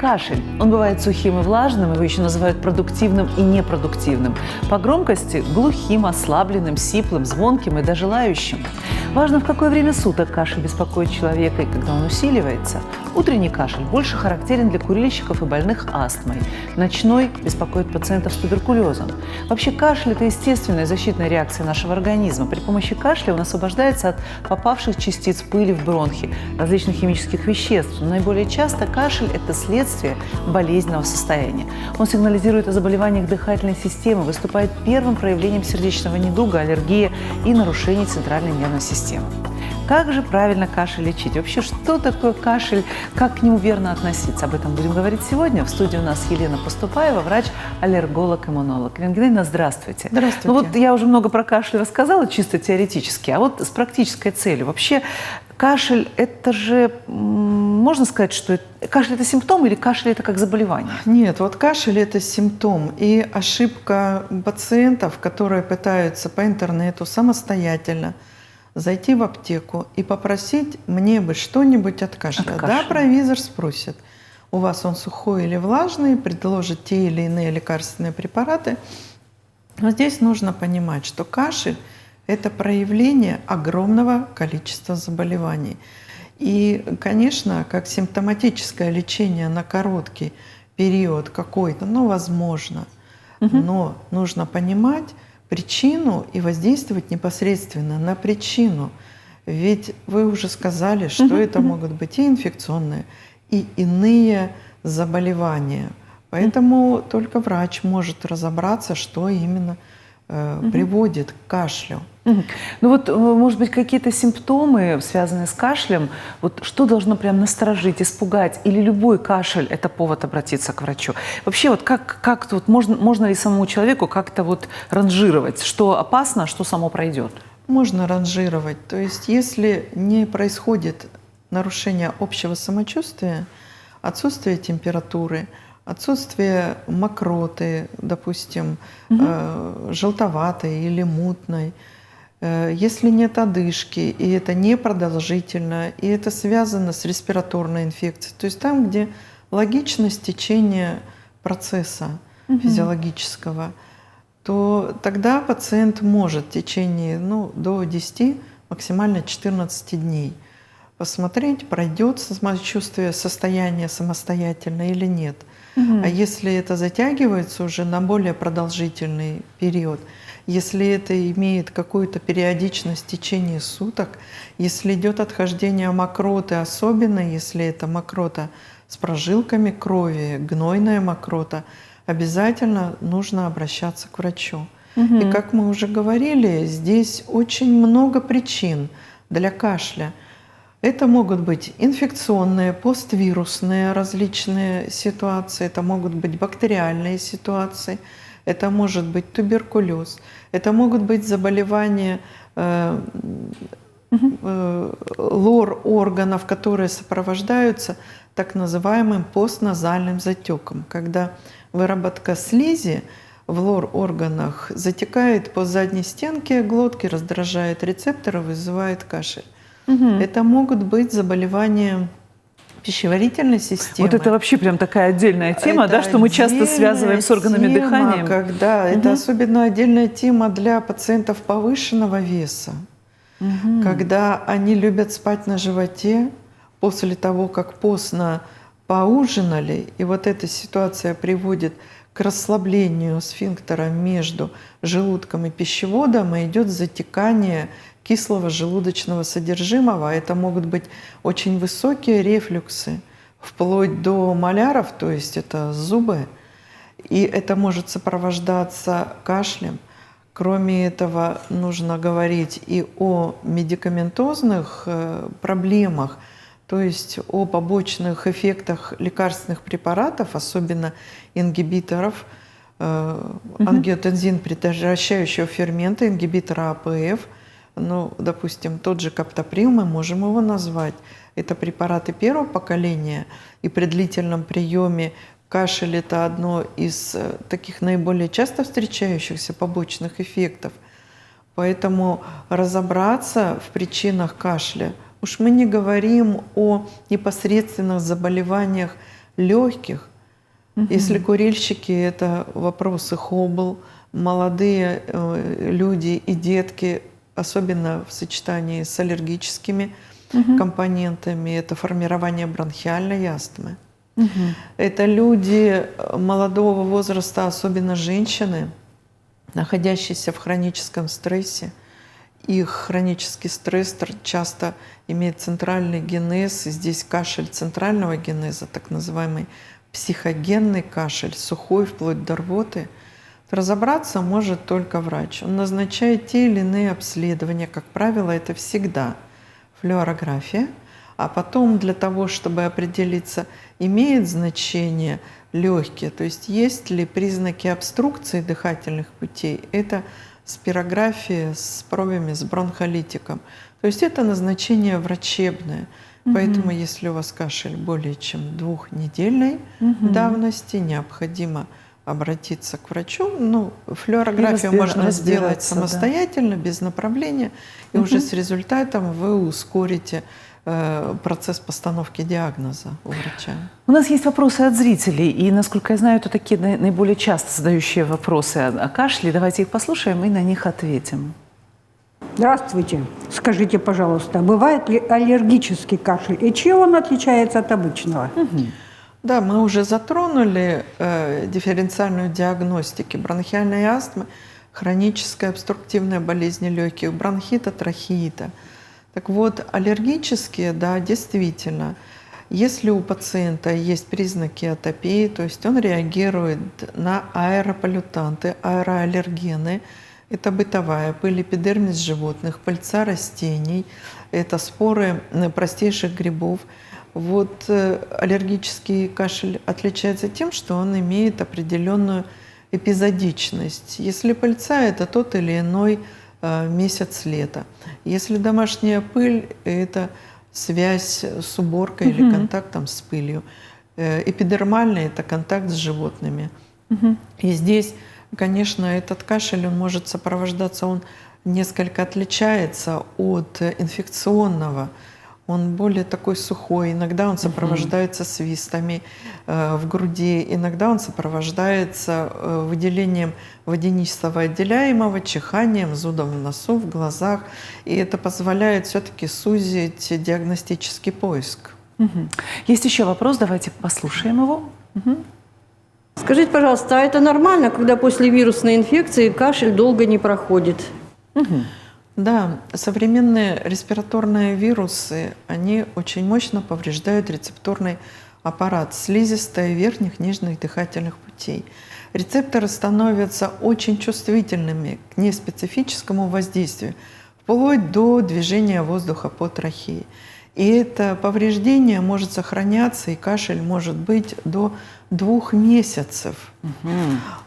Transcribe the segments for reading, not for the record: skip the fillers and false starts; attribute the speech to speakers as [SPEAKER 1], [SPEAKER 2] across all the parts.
[SPEAKER 1] кашель. Он бывает сухим и влажным, его еще называют продуктивным и непродуктивным. По громкости – глухим, ослабленным, сиплым, звонким и даже лающим. Важно, в какое время суток кашель беспокоит человека и когда он усиливается. Утренний кашель больше характерен для курильщиков и больных астмой. Ночной беспокоит пациентов с туберкулезом. Вообще кашель – это естественная защитная реакция нашего организма. При помощи кашля он освобождается от попавших частиц пыли в бронхи, различных химических веществ. Но наиболее часто кашель – это следствие болезненного состояния. Он сигнализирует о заболеваниях дыхательной системы, выступает первым проявлением сердечного недуга, аллергии и нарушений центральной нервной системы. Как же правильно кашель лечить? Вообще, что такое кашель? Как к нему верно относиться? Об этом будем говорить сегодня. В студии у нас Елена Поступаева, врач-аллерголог, иммунолог. Елена Геннадьевна, здравствуйте.
[SPEAKER 2] Здравствуйте.
[SPEAKER 1] Ну вот я уже много про кашель рассказала, чисто теоретически, а вот с практической целью. Вообще, кашель – это же, можно сказать, что кашель – это симптом или кашель – это как заболевание?
[SPEAKER 2] Нет, вот кашель – это симптом. И ошибка пациентов, которые пытаются по интернету самостоятельно зайти в аптеку и попросить мне бы что-нибудь от кашля. Да, провизор спросит, у вас он сухой или влажный, предложит те или иные лекарственные препараты. Но здесь нужно понимать, что кашель – это проявление огромного количества заболеваний. И, конечно, как симптоматическое лечение на короткий период какой-то, возможно. Но нужно понимать причину и воздействовать непосредственно на причину. Ведь вы уже сказали, что это могут быть и инфекционные, и иные заболевания. Поэтому только врач может разобраться, что именно приводит к кашлю.
[SPEAKER 1] Ну вот, может быть, какие-то симптомы, связанные с кашлем, вот что должно прям насторожить, испугать, или любой кашель – это повод обратиться к врачу? Вообще, вот как вот можно ли самому человеку как-то вот ранжировать, что опасно, а что само пройдет?
[SPEAKER 2] Можно ранжировать. То есть, если не происходит нарушение общего самочувствия, отсутствие температуры, отсутствие мокроты, допустим, желтоватой или мутной, если нет одышки, и это непродолжительно, и это связано с респираторной инфекцией, то есть там, где логичность течения процесса физиологического, то тогда пациент может в течение до 10, максимально 14 дней посмотреть, пройдет самочувствие, состояние самостоятельно или нет. А если это затягивается уже на более продолжительный период, если это имеет какую-то периодичность в течение суток, если идет отхождение мокроты, особенно если это мокрота с прожилками крови, гнойная мокрота, обязательно нужно обращаться к врачу. И как мы уже говорили, здесь очень много причин для кашля. Это могут быть инфекционные, поствирусные различные ситуации, это могут быть бактериальные ситуации, это может быть туберкулез, это могут быть заболевания лор-органов, которые сопровождаются так называемым постназальным затеком, когда выработка слизи в лор-органах затекает по задней стенке глотки, раздражает рецепторы, вызывает кашель. Это могут быть заболевания пищеварительной системы.
[SPEAKER 1] Вот это вообще прям такая отдельная тема, да, что мы часто связываем с органами дыхания.
[SPEAKER 2] Это особенно отдельная тема для пациентов повышенного веса, когда они любят спать на животе после того, как постно поужинали, и вот эта ситуация приводит к расслаблению сфинктера между желудком и пищеводом, и идет затекание кислого желудочного содержимого. Это могут быть очень высокие рефлюксы, вплоть до маляров, то есть это зубы. И это может сопровождаться кашлем. Кроме этого, нужно говорить и о медикаментозных проблемах, то есть о побочных эффектах лекарственных препаратов, особенно ингибиторов ангиотензин предотвращающего фермента, ингибитора АПФ. Допустим, тот же каптоприл, мы можем его назвать. Это препараты первого поколения, и при длительном приеме кашель – это одно из таких наиболее часто встречающихся побочных эффектов. Поэтому разобраться в причинах кашля, уж мы не говорим о непосредственных заболеваниях легких. Если курильщики – это вопросы хобл, молодые люди и детки, особенно в сочетании с аллергическими компонентами, это формирование бронхиальной астмы. Это люди молодого возраста, особенно женщины, находящиеся в хроническом стрессе. Их хронический стресс часто имеет центральный генез, и здесь кашель центрального генеза, так называемый психогенный кашель, сухой вплоть до рвоты. Разобраться может только врач. Он назначает те или иные обследования, как правило, это всегда флюорография, а потом для того, чтобы определиться, имеет значение легкие, то есть есть ли признаки обструкции дыхательных путей, это спирография с пробами, с бронхолитиком. То есть это назначение врачебное. Поэтому если у вас кашель более чем 2-недельной давности, необходимо обратиться к врачу. Ну, флюорографию можно сделать самостоятельно, без направления, и уже с результатом вы ускорите процесс постановки диагноза у врача.
[SPEAKER 1] У нас есть вопросы от зрителей, и, насколько я знаю, это такие наиболее часто задающие вопросы о кашле. Давайте их послушаем и на них ответим.
[SPEAKER 3] Здравствуйте. Скажите, пожалуйста, бывает ли аллергический кашель, и чем он отличается от обычного?
[SPEAKER 2] Да, мы уже затронули дифференциальную диагностику бронхиальной астмы, хроническая обструктивная болезнь легких, бронхита, трахеита. Так вот, аллергические, да, действительно, если у пациента есть признаки атопии, то есть он реагирует на аэрополлютанты, аэроаллергены, это бытовая пыль, эпидермис животных, пыльца растений, это споры простейших грибов. Вот аллергический кашель отличается тем, что он имеет определенную эпизодичность. Если пыльца – это тот или иной месяц лета. Если домашняя пыль – это связь с уборкой или контактом с пылью. Эпидермальный – это контакт с животными. И здесь, конечно, этот кашель, он может сопровождаться, он несколько отличается от инфекционного. Он более такой сухой, иногда он сопровождается свистами в груди, иногда он сопровождается выделением водянистого отделяемого, чиханием, зудом в носу, в глазах. И это позволяет все-таки сузить диагностический поиск.
[SPEAKER 1] Есть еще вопрос, давайте послушаем его.
[SPEAKER 4] Скажите, пожалуйста, а это нормально, когда после вирусной инфекции кашель долго не проходит?
[SPEAKER 2] Да, современные респираторные вирусы, они очень мощно повреждают рецепторный аппарат слизистой верхних, нижних дыхательных путей. Рецепторы становятся очень чувствительными к неспецифическому воздействию, вплоть до движения воздуха по трахее. И это повреждение может сохраняться, и кашель может быть до 2 месяцев.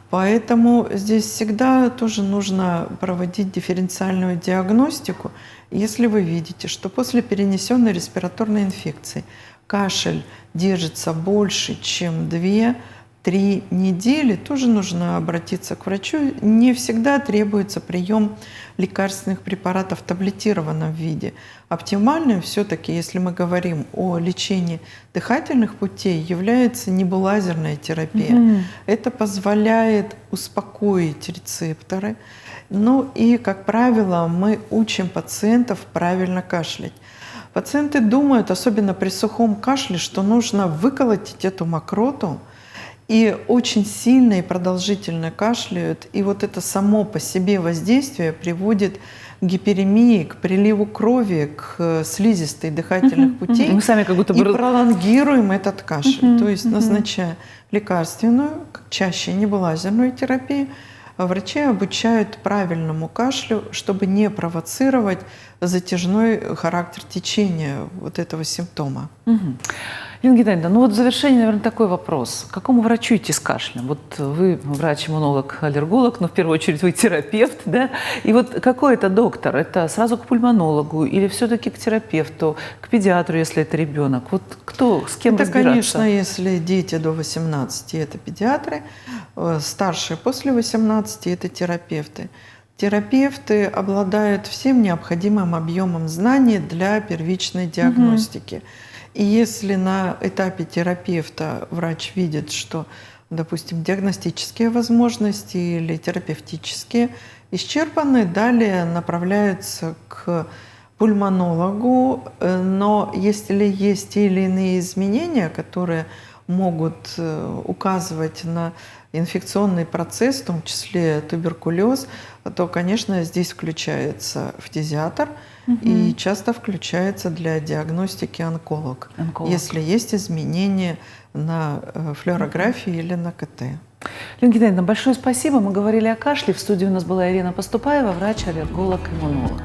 [SPEAKER 2] Поэтому здесь всегда тоже нужно проводить дифференциальную диагностику. Если вы видите, что после перенесенной респираторной инфекции кашель держится больше, чем 2-3 недели, тоже нужно обратиться к врачу. Не всегда требуется прием лекарственных препаратов в таблетированном виде. Оптимальным все-таки, если мы говорим о лечении дыхательных путей, является небулазерная терапия. Это позволяет успокоить рецепторы. Ну и, как правило, мы учим пациентов правильно кашлять. Пациенты думают, особенно при сухом кашле, что нужно выколотить эту мокроту, и очень сильно и продолжительно кашляют. И вот это само по себе воздействие приводит к гиперемии, к приливу крови, к слизистой дыхательных путей.
[SPEAKER 1] Мы сами как будто бы...
[SPEAKER 2] И пролонгируем этот кашель. То есть, назначая лекарственную, чаще небулазерную терапию, врачи обучают правильному кашлю, чтобы не провоцировать затяжной характер течения вот этого симптома.
[SPEAKER 1] Елена Геннадьевна, ну вот в завершение, наверное, такой вопрос. К какому врачу идти с кашлем? Вот вы врач-иммунолог, аллерголог, но в первую очередь вы терапевт, да? И вот какой это доктор? Это сразу к пульмонологу или все-таки к терапевту, к педиатру, если это ребенок? Вот кто, с кем
[SPEAKER 2] это,
[SPEAKER 1] разбираться?
[SPEAKER 2] Конечно, если дети до 18, это педиатры, старшие после 18, это терапевты. Терапевты обладают всем необходимым объемом знаний для первичной диагностики. И если на этапе терапевта врач видит, что, допустим, диагностические возможности или терапевтические исчерпаны, далее направляются к пульмонологу. Но если есть те или иные изменения, которые могут указывать на инфекционный процесс, в том числе туберкулез, то, конечно, здесь включается фтизиатр и часто включается для диагностики онколог, если есть изменения на флюорографии или на КТ.
[SPEAKER 1] Лена Геннадьевна, большое спасибо. Мы говорили о кашле. В студии у нас была Ирина Поступаева, врач-аллерголог-иммунолог.